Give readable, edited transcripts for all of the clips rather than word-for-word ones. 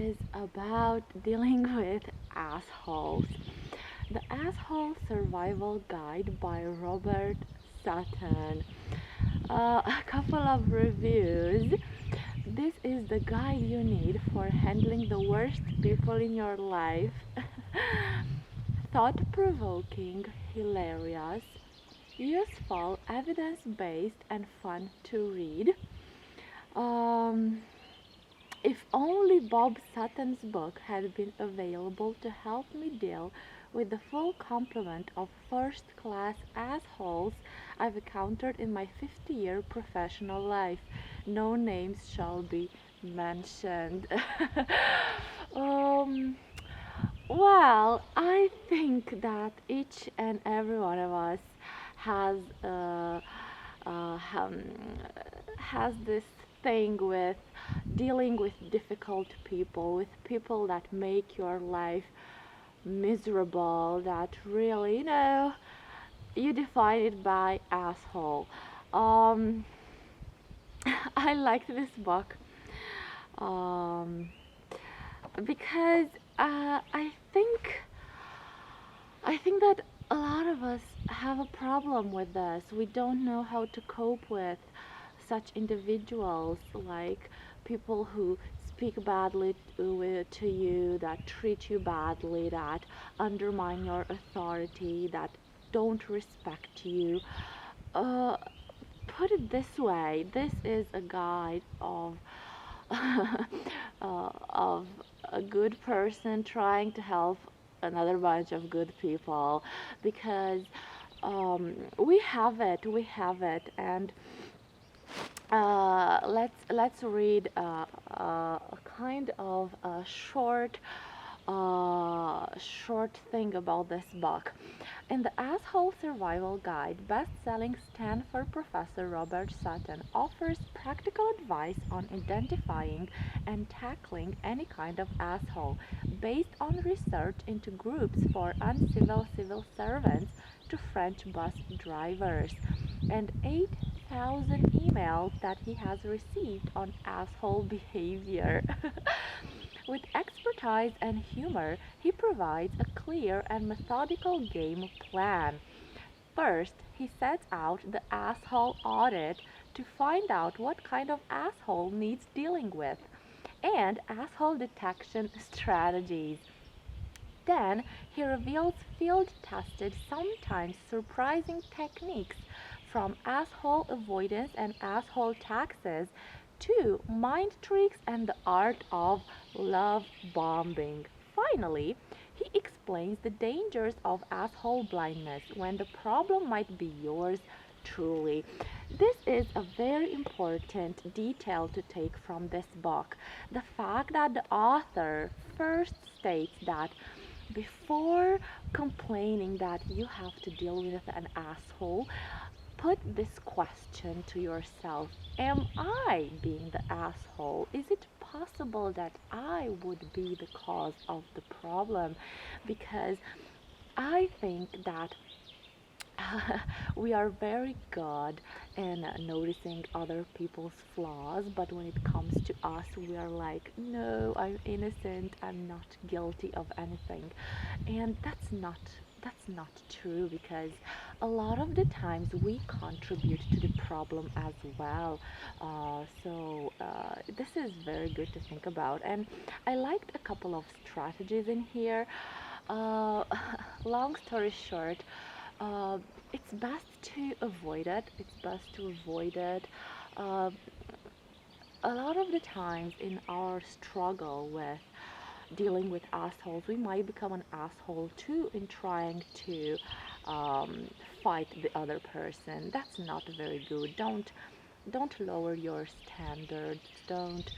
is about dealing with assholes. The Asshole Survival Guide by Robert Sutton. A couple of reviews. This is the guide you need for handling the worst people in your life. Thought provoking, hilarious, useful, evidence based, and fun to read. Um, if only Bob Sutton's book had been available to help me deal with the full complement of first class assholes I've encountered in my 50-year professional life. No names shall be mentioned. um, I think that each and every one of us has uh, um, has this thing with dealing with difficult people, with people that make your life miserable, that really, you define it by asshole. Um, I liked this book um, because I think that a lot of us have a problem with this. We don't know how to cope with such individuals, like people who speak badly to you, that treat you badly, that undermine your authority, that don't respect you. Uh, Put it this way, this is a guide of a good person trying to help another bunch of good people, because we have it, and let's read a kind of a short thing about this book. In the Asshole Survival Guide, best-selling Stanford professor Robert Sutton offers practical advice on identifying and tackling any kind of asshole, based on research into groups for uncivil civil servants to French bus drivers, and 8,000 emails that he has received on asshole behavior. With expertise and humor, he provides a clear and methodical game plan. First, he sets out the asshole audit to find out what kind of asshole needs dealing with, and asshole detection strategies. Then he reveals field tested, sometimes surprising techniques, from asshole avoidance and asshole taxes to mind tricks and the art of love bombing. Finally, he explains the dangers of asshole blindness, when the problem might be yours truly. This is a very important detail to take from this book. The fact that the author first states that before complaining that you have to deal with an asshole, put this question to yourself: am I being the asshole? Is it possible that I would be the cause of the problem? Because I think that we are very good in noticing other people's flaws, but when it comes to us, we are like, no, I'm innocent, I'm not guilty of anything. And that's not true, because a lot of the times we contribute to the problem as well. This is very good to think about, and I liked a couple of strategies in here. uh, Long story short, uh, it's best to avoid it. It's best to avoid it. Uh, a lot of the times in our struggle with dealing with assholes, we might become an asshole too in trying to um, fight the other person. That's not very good. Don't lower your standards. Don't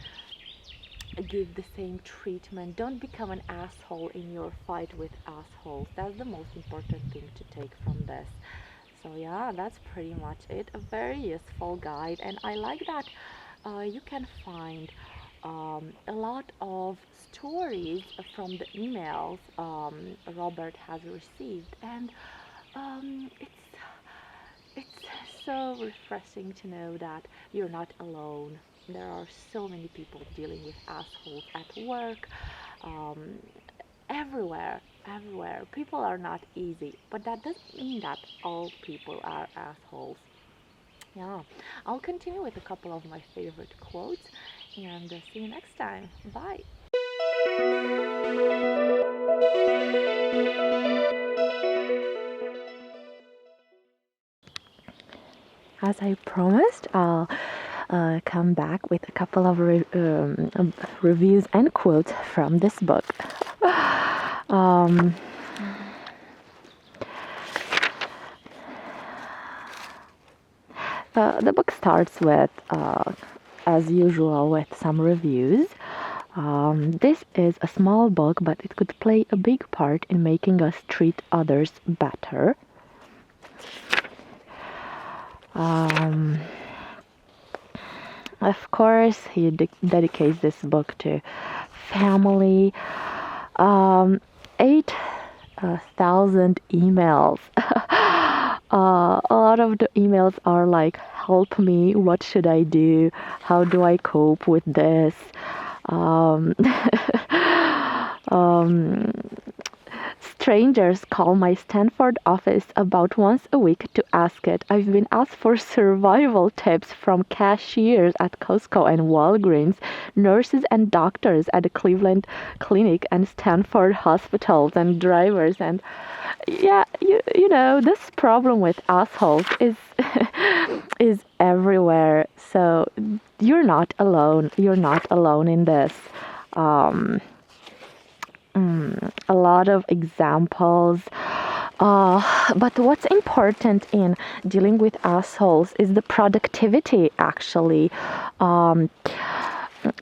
give the same treatment. Don't become an asshole in your fight with assholes. That's the most important thing to take from this. So yeah, that's pretty much it. A very useful guide, and I like that you can find a lot of stories from the emails Robert has received, and it's so refreshing to know that you're not alone. There are so many people dealing with assholes at work, um, everywhere. People are not easy, but that doesn't mean that all people are assholes. Yeah, I'll continue with a couple of my favorite quotes and see you next time. Bye. As I promised, I'll come back with a couple of reviews and quotes from this book. um, the book starts with, as usual, with some reviews. This is a small book, but it could play a big part in making us treat others better. Of course, he dedicates this book to family. 8,000 emails. A lot of the emails are like, help me, what should I do? How do I cope with this? Um, um, Strangers call my Stanford office about once a week to ask it. I've been asked for survival tips from cashiers at Costco and Walgreens, nurses and doctors at the Cleveland Clinic and Stanford hospitals, and drivers. And yeah, you know, this problem with assholes is is everywhere. So you're not alone. You're not alone in this. Um, a lot of examples. But what's important in dealing with assholes is the productivity, actually. Um,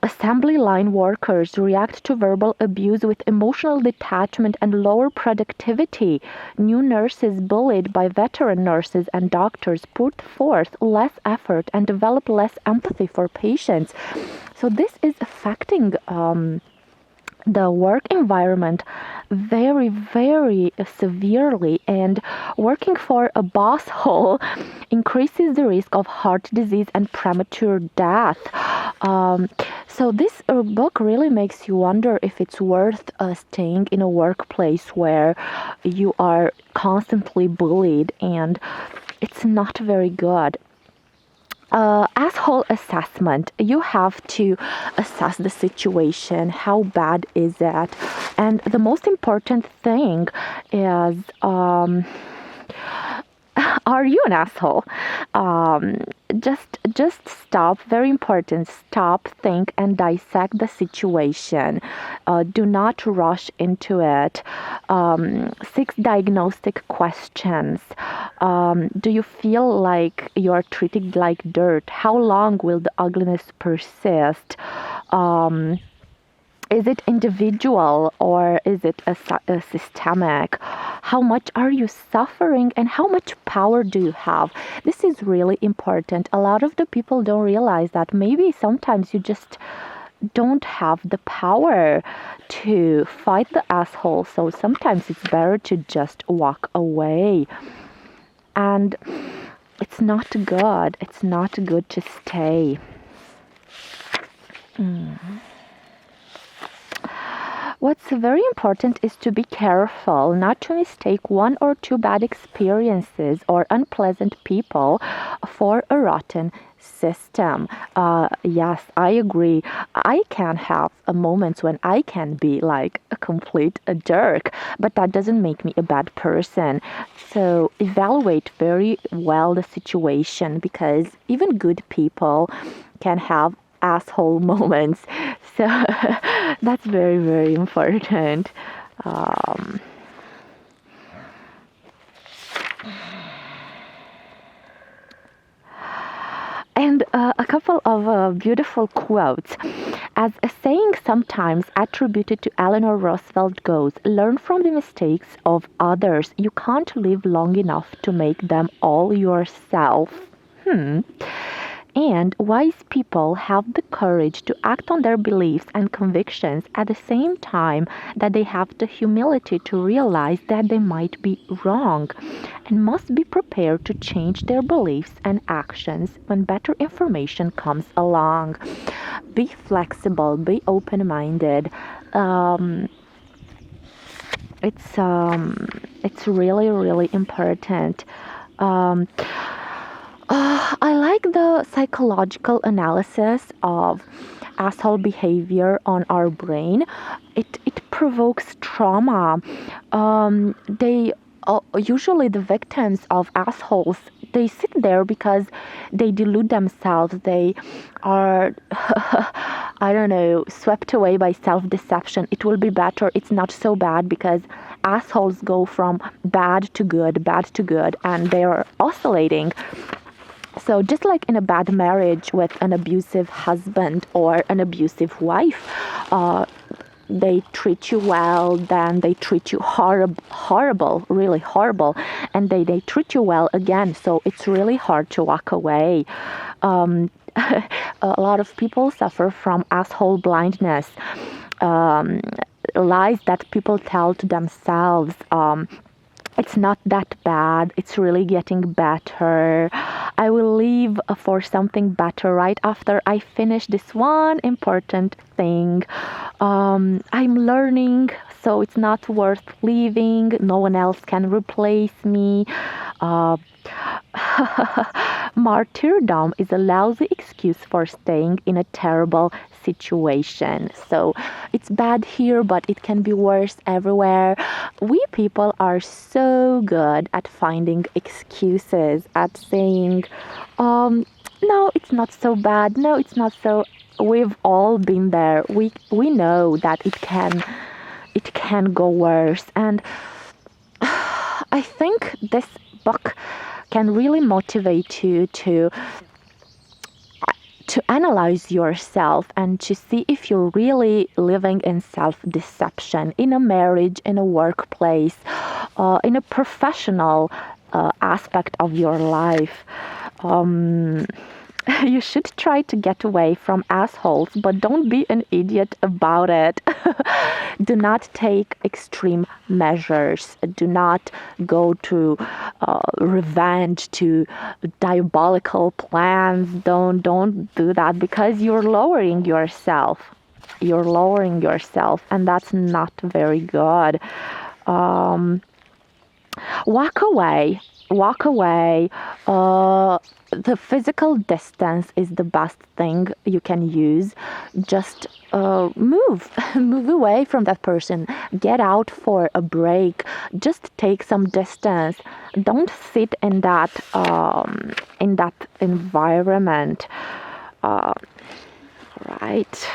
Assembly line workers react to verbal abuse with emotional detachment and lower productivity. New nurses bullied by veteran nurses and doctors put forth less effort and develop less empathy for patients. So this is affecting the work environment very severely, and working for a boss hole increases the risk of heart disease and premature death. So this book really makes you wonder if it's worth staying in a workplace where you are constantly bullied, and it's not very good. Asshole assessment. You have to assess the situation. How bad is it? And the most important thing is, are you an asshole? Just stop. Very important. Stop, think, and dissect the situation. Do not rush into it. 6 diagnostic questions. Do you feel like you're treated like dirt? How long will the ugliness persist? Is it individual or is it a systemic? How much are you suffering and how much power do you have? This is really important. A lot of the people don't realize that maybe sometimes you just don't have the power to fight the asshole. So sometimes it's better to just walk away. And it's not good. It's not good to stay. What's very important is to be careful not to mistake 1 or 2 bad experiences or unpleasant people for a rotten system. Yes, I agree. I can have moments when I can be like a complete jerk, but that doesn't make me a bad person. So evaluate very well the situation, because even good people can have asshole moments. So that's very important. And a couple of beautiful quotes. As a saying sometimes attributed to Eleanor Roosevelt goes, learn from the mistakes of others. You can't live long enough to make them all yourself. And wise people have the courage to act on their beliefs and convictions at the same time that they have the humility to realize that they might be wrong and must be prepared to change their beliefs and actions when better information comes along. Be flexible, be open-minded. Um, it's really, really important. Um, I like the psychological analysis of asshole behavior on our brain. It provokes trauma. They usually the victims of assholes, they sit there because they delude themselves. They are I don't know, swept away by self-deception. It will be better. It's not so bad because assholes go from bad to good, and they are oscillating. So just like in a bad marriage with an abusive husband or an abusive wife, they treat you well, then they treat you horrible, really horrible, and they treat you well again. So it's really hard to walk away. A lot of people suffer from asshole blindness. Lies that people tell to themselves. It's not that bad. It's really getting better. I will leave for something better right after I finish this one important thing. I'm learning, so it's not worth leaving. No one else can replace me. Uh, Martyrdom is a lousy excuse for staying in a terrible situation. So it's bad here, but it can be worse everywhere. We people are so good at finding excuses, at saying, no, it's not so bad. No, it's not so. We've all been there. We know that it can go worse. And I think this book can really motivate you to analyze yourself and to see if you're really living in self-deception in a marriage, in a workplace, in a professional aspect of your life. You should try to get away from assholes, but don't be an idiot about it. Do not take extreme measures. Do not go to revenge, to diabolical plans. Don't do that because you're lowering yourself. You're lowering yourself, and that's not very good. Walk away. Walk away. The physical distance is the best thing you can use. Just move away from that person. Get out for a break. Just take some distance. Don't sit in that environment. Right.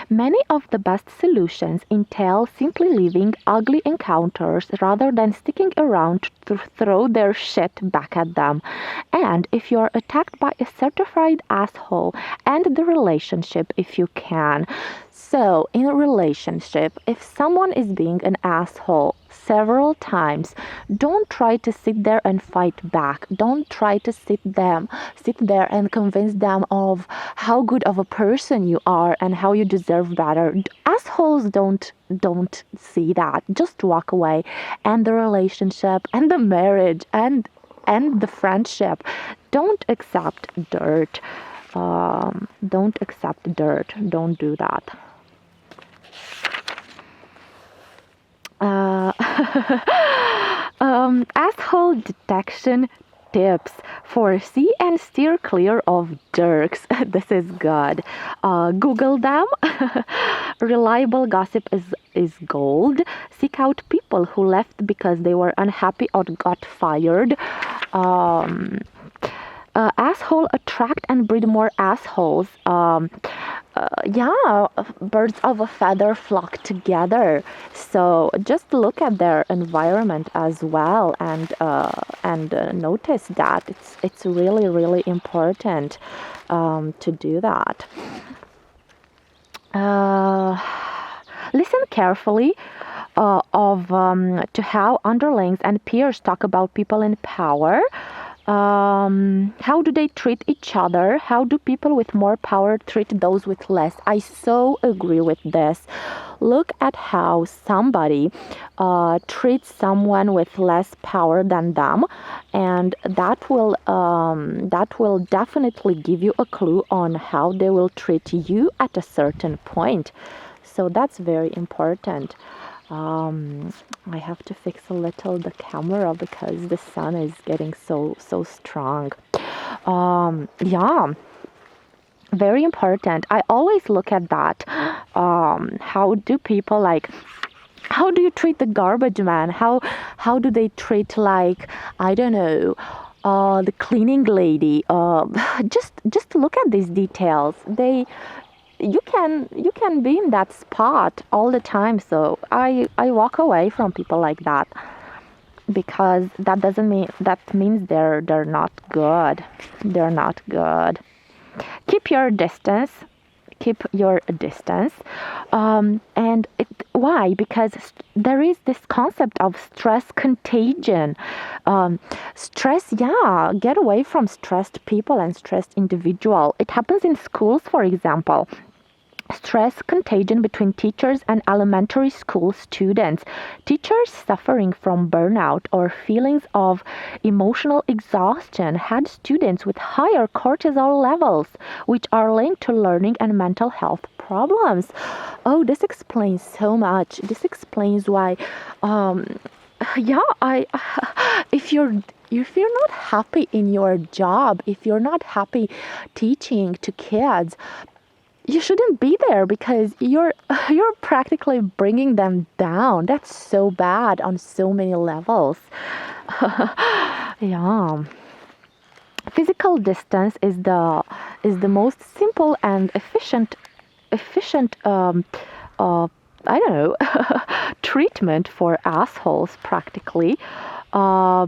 Many of the best solutions entail simply leaving ugly encounters rather than sticking around to throw their shit back at them. And if you're attacked by a certified asshole, end the relationship if you can. So, in a relationship, if someone is being an asshole several times, don't try to sit there and fight back. Don't try to sit there and convince them of how good of a person you are and how you deserve better. Assholes don't see that. Just walk away, end the relationship, end the marriage, and end the friendship. Don't accept dirt. Don't accept dirt. Don't do that. Asshole detection tips: foresee and steer clear of jerks. This is good. Google them. Reliable gossip is gold. Seek out people who left because they were unhappy or got fired. Asshole attract and breed more assholes. Birds of a feather flock together. So just look at their environment as well, and notice that it's really, really important to do that. Listen carefully. to how underlings and peers talk about people in power. How do they treat each other? How do people with more power treat those with less? I so agree with this. Look at how somebody treats someone with less power than them, and that will definitely give you a clue on how they will treat you at a certain point. So that's very important. I have to fix a little the camera because the sun is getting so strong. Yeah, very important. I always look at that. How do people like? How do you treat the garbage man? How do they treat like, I don't know, the cleaning lady? Just look at these details. You can be in that spot all the time. So I walk away from people like that, because that means they're not good. They're not good. Keep your distance. Keep your distance. Why? Because there is this concept of stress contagion. Stress, yeah, get away from stressed people and stressed individual. It happens in schools, for example. Stress contagion between teachers and elementary school students. Teachers suffering from burnout or feelings of emotional exhaustion had students with higher cortisol levels, which are linked to learning and mental health problems. Oh, this explains so much. This explains why, yeah, if you're not happy in your job, if you're not happy teaching to kids, you shouldn't be there, because you're practically bringing them down. That's so bad on so many levels. Yeah. Physical distance is the most simple and efficient I don't know, treatment for assholes practically. Uh,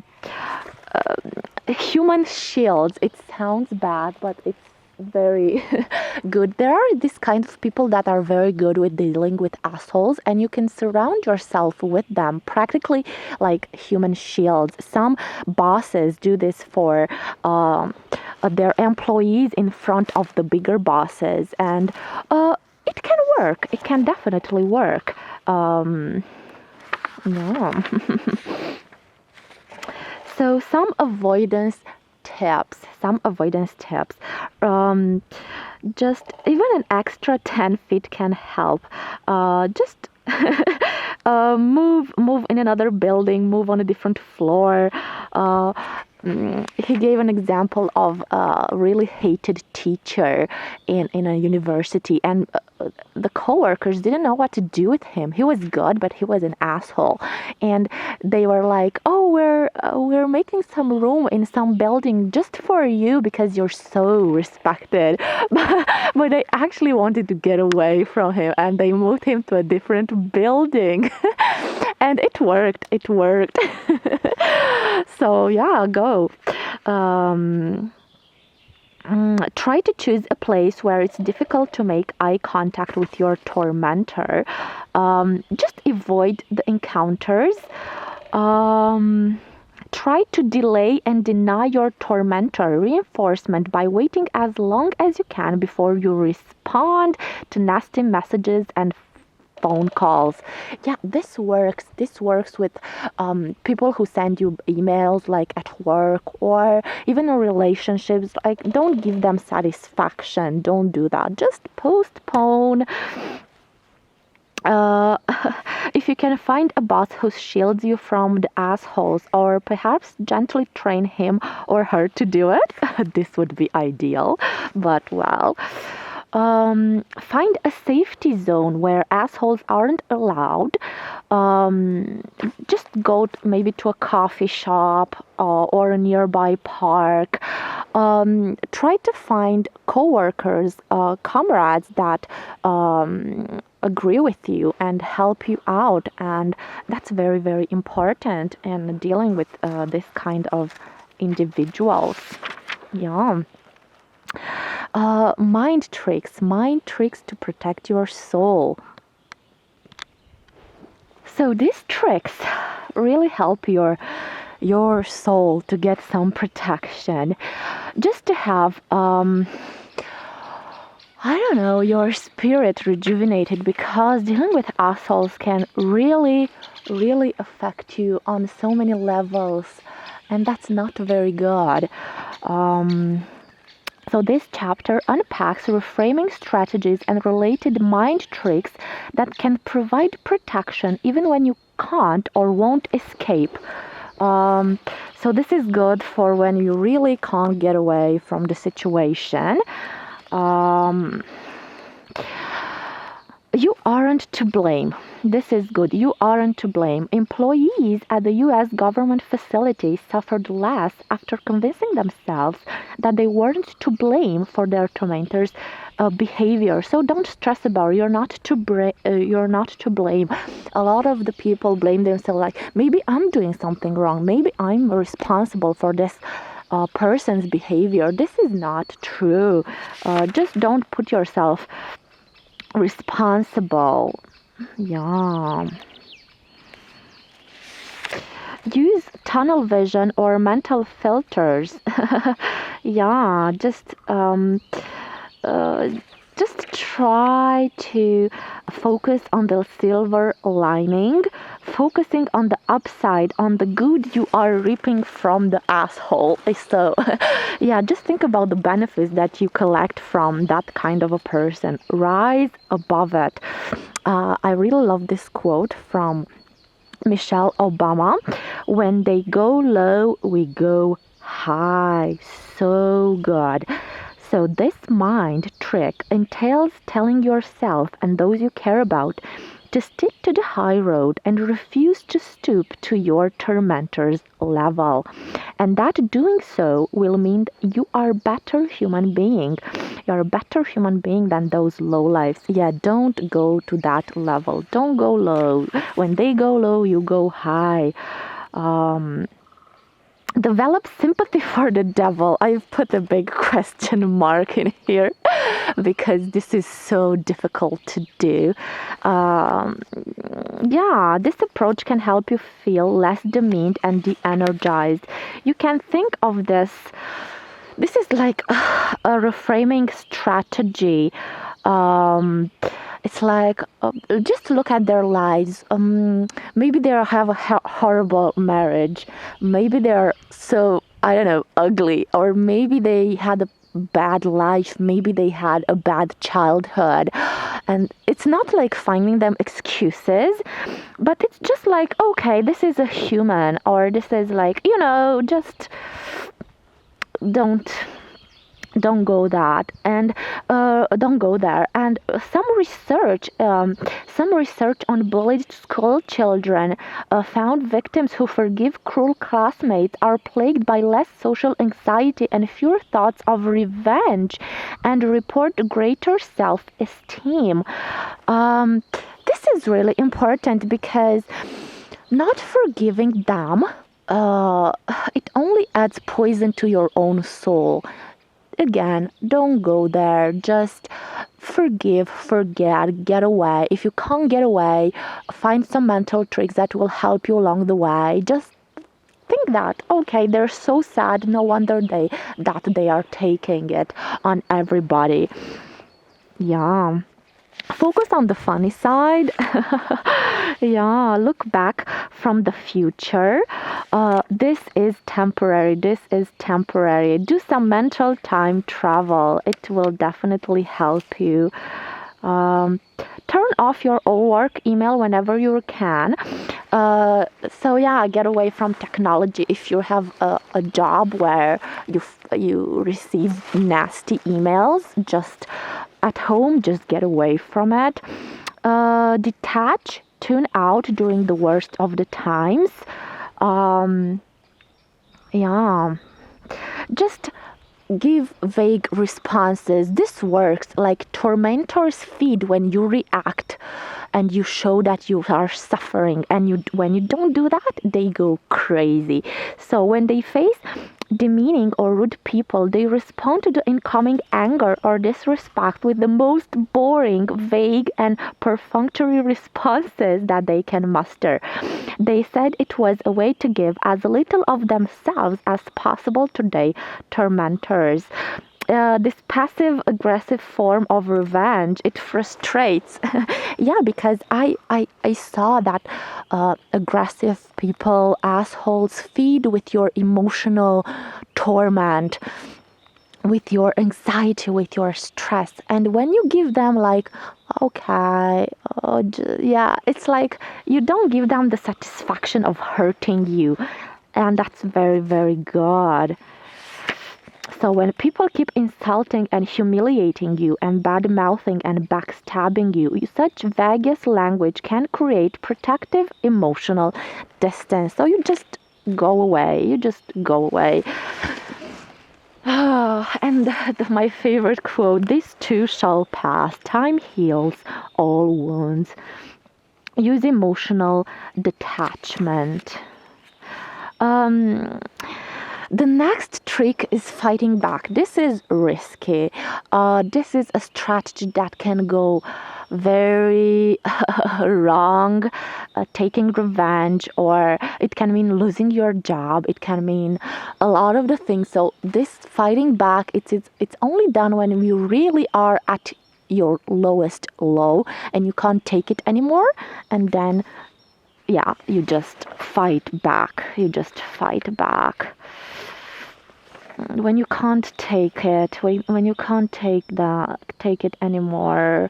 Human shields. It sounds bad, but it's very good. There are this kind of people that are very good with dealing with assholes, and you can surround yourself with them, practically like human shields. Some bosses do this for their employees in front of the bigger bosses, and it can work. It can definitely work. Yeah. So some avoidance tips. Um, just even an extra 10 feet can help. Just move in another building, move on a different floor. Uh, he gave an example of a really hated teacher in a university, and the coworkers didn't know what to do with him. He was good, but he was an asshole, and they were like, "Oh, we're making some room in some building just for you because you're so respected." But they actually wanted to get away from him, and they moved him to a different building. And it worked. It worked. So yeah, go. Um, Try to choose a place where it's difficult to make eye contact with your tormentor. Just avoid the encounters. Try to delay and deny your tormentor reinforcement by waiting as long as you can before you respond to nasty messages and phone calls. Yeah, this works. This works with people who send you emails like at work, or even in relationships. Like, don't give them satisfaction. Don't do that. Just postpone. uh, if you can find a boss who shields you from the assholes, or perhaps gently train him or her to do it, this would be ideal. But well, find a safety zone where assholes aren't allowed. Just go maybe to a coffee shop or a nearby park. Try to find coworkers, comrades that agree with you and help you out, and that's very, very important in dealing with this kind of individuals. Yeah. Mind tricks to protect your soul. So these tricks really help your soul to get some protection, just to have I don't know, your spirit rejuvenated, because dealing with assholes can really, really affect you on so many levels, and that's not very good. Um, so this chapter unpacks reframing strategies and related mind tricks that can provide protection even when you can't or won't escape. Um, so this is good for when you really can't get away from the situation. Um, you aren't to blame. This is good. You aren't to blame. Employees at the US government facility suffered less after convincing themselves that they weren't to blame for their tormentors' behavior. So don't stress about it. You're not to blame. A lot of the people blame themselves, like, maybe I'm doing something wrong. Maybe I'm responsible for this person's behavior. This is not true. Just don't put yourself responsible. Yeah. Use tunnel vision or mental filters. Yeah, uh, just try to focus on the silver lining, focusing on the upside, on the good you are reaping from the asshole. So, yeah, just think about the benefits that you collect from that kind of a person. Rise above it. I really love this quote from Michelle Obama. When they go low, we go high. So good. So this mind trick entails telling yourself and those you care about to stick to the high road and refuse to stoop to your tormentor's level. And that doing so will mean you are a better human being. You're a better human being than those low lives. Yeah, don't go to that level. Don't go low. When they go low, you go high. Develop sympathy for the devil. I've put a big question mark in here because this is so difficult to do. Yeah, this approach can help you feel less demeaned and de-energized. You can think of this. This is like a reframing strategy. It's like, just look at their lives. Maybe they have a horrible marriage. Maybe they're so, I don't know, ugly. Or maybe they had a bad life. Maybe they had a bad childhood. And it's not like finding them excuses, but it's just like, okay, this is a human. Or this is like, just don't go that and don't go there. And some research on bullied school children found victims who forgive cruel classmates are plagued by less social anxiety and fewer thoughts of revenge, and report greater self-esteem. This is really important, because not forgiving them, it only adds poison to your own soul. Again, don't go there. Just forgive, forget, get away. If you can't get away, find some mental tricks that will help you along the way. Just think that, okay, they're so sad, no wonder they are taking it on everybody. Yeah. Focus on the funny side. Yeah, look back from the future. This is temporary. Do some mental time travel. It will definitely help you. Turn off your work email whenever you can. So yeah, get away from technology. If you have a job where you receive nasty emails, just at home, just get away from it. Detach, tune out during the worst of the times. Yeah, just give vague responses. This works. Like tormentors feed when you react and you show that you are suffering, and when you don't do that, they go crazy. So when they face demeaning or rude people, they respond to the incoming anger or disrespect with the most boring, vague, and perfunctory responses that they can muster. They said it was a way to give as little of themselves as possible to their tormentors. This passive aggressive form of revenge, it frustrates. Yeah, because I saw that aggressive people, assholes, feed with your emotional torment, with your anxiety, with your stress. And when you give them like, okay, yeah, it's like you don't give them the satisfaction of hurting you. And that's very, very good. So when people keep insulting and humiliating you and bad-mouthing and backstabbing you, such vague language can create protective emotional distance. So you just go away. You just go away. And my favorite quote, "This too shall pass. Time heals all wounds." Use emotional detachment. The next trick is fighting back. This is risky. This is a strategy that can go very wrong. Taking revenge, or it can mean losing your job. It can mean a lot of the things. So this fighting back, it's only done when you really are at your lowest low and you can't take it anymore, and then yeah, you just fight back. You just fight back. When you can't take it, when you can't take it anymore,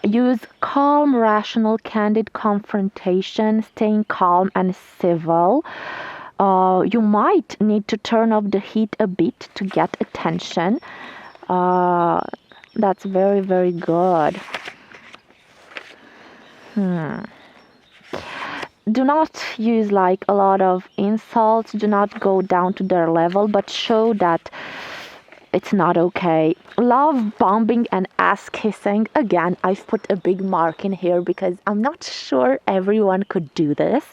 use calm, rational, candid confrontation, staying calm and civil. You might need to turn off the heat a bit to get attention. That's very, very good. Do not use like a lot of insults. Do not go down to their level, but show that it's not okay. Love bombing and ass kissing. Again, I've put a big mark in here because I'm not sure everyone could do this.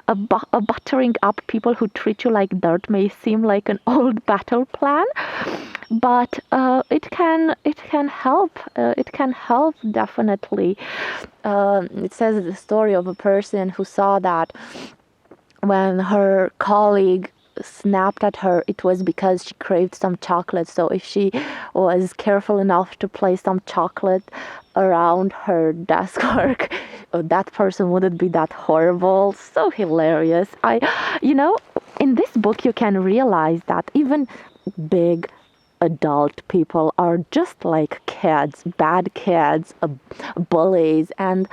Buttering up people who treat you like dirt may seem like an old battle plan, but it can help. It can help definitely. It says the story of a person who saw that when her colleague snapped at her, it was because she craved some chocolate. So if she was careful enough to place some chocolate around her desk work, that person wouldn't be that horrible. So hilarious. In this book you can realize that even big adult people are just like kids, bad kids, bullies, and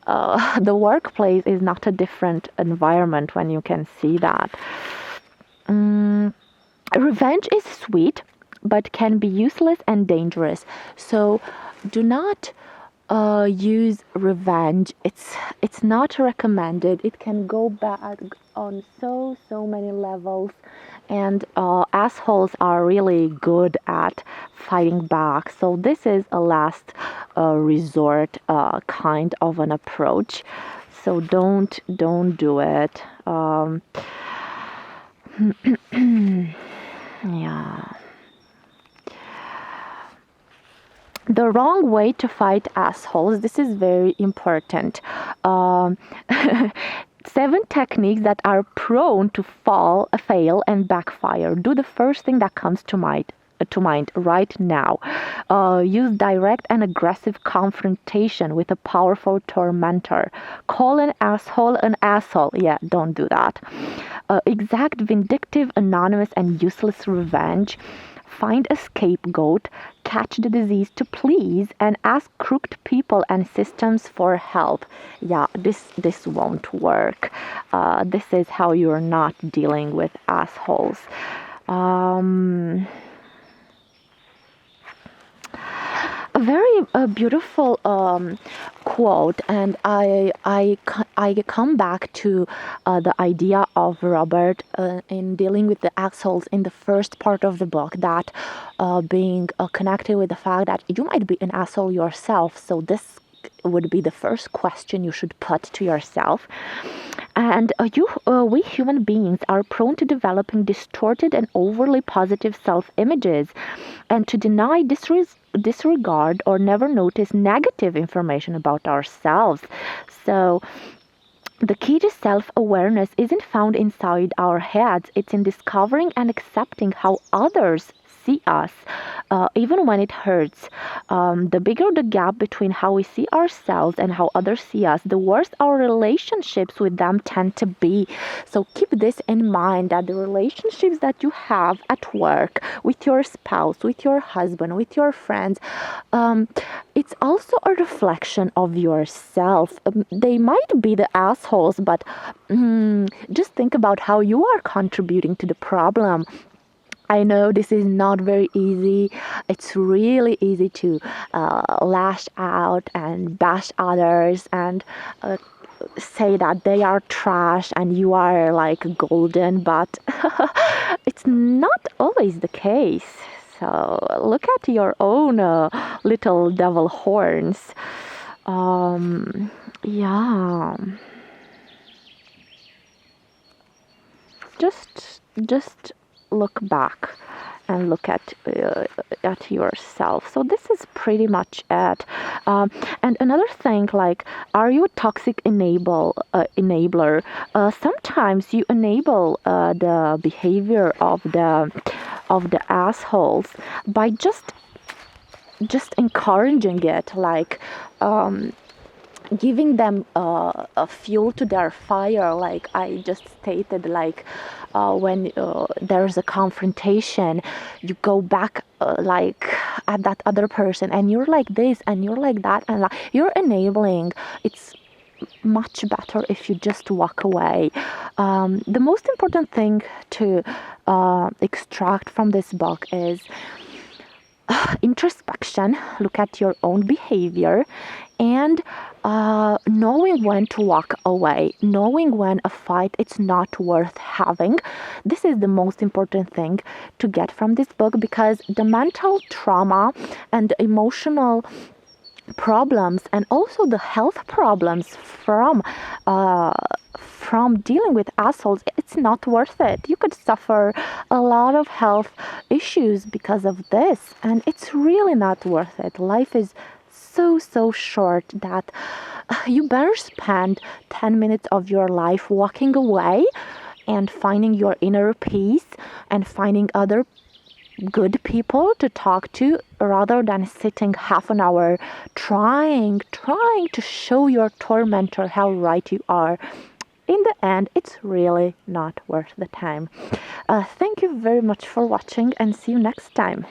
the workplace is not a different environment when you can see that. Revenge is sweet, but can be useless and dangerous. So do not use revenge. It's not recommended. It can go bad on so many levels, and assholes are really good at fighting back. So this is a last resort kind of an approach. So don't do it. Yeah. The wrong way to fight assholes. This is very important. 7 techniques that are prone to fail, and backfire. Do the first thing that comes to mind right now. Use direct and aggressive confrontation with a powerful tormentor. Call an asshole an asshole. Yeah, don't do that. Exact vindictive, anonymous, and useless revenge. Find a scapegoat, catch the disease to please, and ask crooked people and systems for help. Yeah, this won't work. This is how you're not dealing with assholes. A very beautiful quote, and I come back to the idea of Robert in dealing with the assholes in the first part of the book, that being connected with the fact that you might be an asshole yourself. So this would be the first question you should put to yourself. And we human beings are prone to developing distorted and overly positive self-images, and to deny, disregard, or never notice negative information about ourselves. So the key to self-awareness isn't found inside our heads. It's in discovering and accepting how others see us, even when it hurts. The bigger the gap between how we see ourselves and how others see us, the worse our relationships with them tend to be. So keep this in mind, that the relationships that you have at work, with your spouse, with your husband, with your friends, it's also a reflection of yourself. They might be the assholes, but just think about how you are contributing to the problem. I know this is not very easy. It's really easy to lash out and bash others and say that they are trash and you are like golden, but it's not always the case. So look at your own little devil horns. Yeah. Just look back and look at yourself. So this is pretty much it. And another thing, like, are you a toxic enabler? Sometimes you enable the behavior of the assholes by just encouraging it, like giving them a fuel to their fire, like I just stated. Like when there's a confrontation, you go back like at that other person, and you're like this and you're like that, and like, you're enabling. It's much better if you just walk away. The most important thing to extract from this book is introspection. Look at your own behavior, and knowing when to walk away, knowing when a fight it's not worth having. This is the most important thing to get from this book, because the mental trauma and the emotional problems, and also the health problems from dealing with assholes, it's not worth it. You could suffer a lot of health issues because of this, and it's really not worth it. Life is so short that you better spend 10 minutes of your life walking away and finding your inner peace and finding other good people to talk to, rather than sitting half an hour trying to show your tormentor how right you are. In the end, it's really not worth the time. Thank you very much for watching, and see you next time.